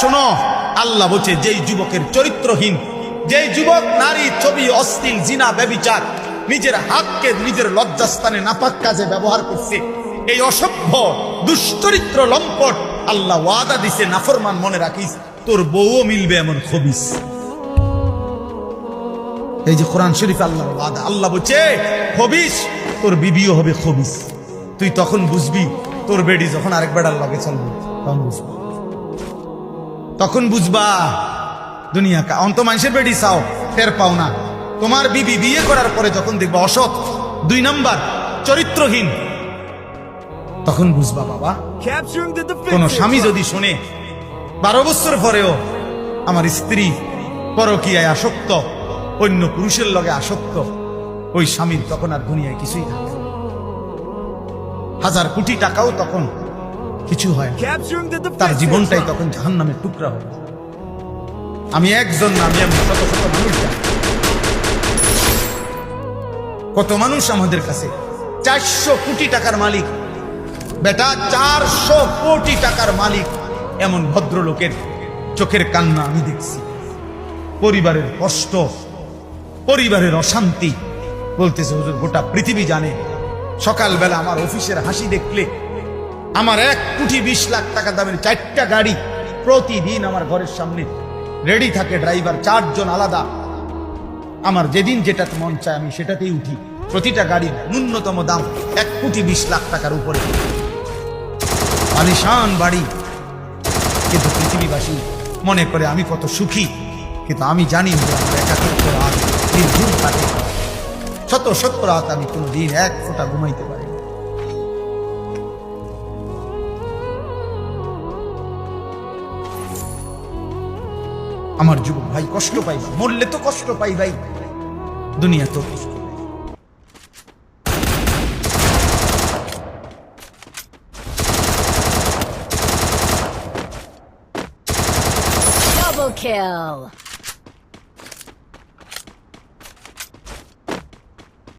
শোনো, আল্লাহ বলছে যেই যুবকের চরিত্রহীন, যেই যুবক নারী, ছবি, অশ্লীল, জিনা, ব্যভিচার, নিজের হাতকে নিজের লজ্জাস্থানে নাপাক কাজে ব্যবহার করছে, এই অসভ্য দুশ্চরিত্র লম্পট, আল্লাহ ওয়াদা দিছে নাফরমান, মনে রাখিস তোর বউও মিলবে এমন খবিস। এই যে কোরআন শরীফ আল্লাহর ওয়াদা, আল্লাহ বলছে খবিস, তোর বিবিও হবে খবিস। তুই তখন বুঝবি, তোর বেডি যখন আরেক বেড়ার লগে চলবে তখন বুঝবি, তখন বুঝবা দুনিয়া কা অন্ত মানুষের বেডি চাও, টের পাও না। তোমার বিবি বিয়ে করার পরে যখন দেখবা অসৎ, 2 নাম্বার চরিত্রহীন, তখন বুঝবা বাবা। কোন স্বামী যদি শুনে 12 বছর পরেও আমার স্ত্রী পরকীয়ায় আসক্ত, অন্য পুরুষের লগে আসক্ত, ওই স্বামীর তখন আর দুনিয়ায় কিছুই থাকে, 1000 কোটি টাকাও তখন কিছু হয়, তার জীবনটাই তখন জাহান্নামের টুকরা হবে। আমি একজন না, আমি শত শত মানুষ জানি। কত মানুষ আমাদের কাছে 400 কোটি টাকার মালিক, বেটা 400 কোটি টাকার মালিক, এমন ভদ্রলোকের চোখের কান্না আমি দেখছি। পরিবারের কষ্ট, পরিবারের অশান্তি, বলতেছে হুজুর গোটা পৃথিবী জানে, সকালবেলা আমার অফিসের হাসি দেখলে, আমার 1,20,00,000 টাকা দামের 4টা গাড়ি প্রতিদিন আমার ঘরের সামনে রেডি থাকে, ড্রাইভার 4 জন আলাদা। আমার যেদিন যেটা মন চায় আমি সেটাতেই উঠি। প্রতিটা গাড়ির ন্যূনতম দাম 1,20,00,000 টাকার উপরে, আলিশান বাড়ি। কিন্তু পৃথিবীবাসী মনে করে আমি কত সুখী, কিন্তু আমি জানি যে আমার একাকিত্ব রাত নির্ঘুম কাটে, শত শত রাত আমি কোনোদিন 1 ফোঁটা ঘুমাইতে পারি। আমার যুবক ভাই কষ্ট পাইবা, মরলে তো কষ্ট পাই ভাই, দুনিয়া তো কষ্ট। Double kill.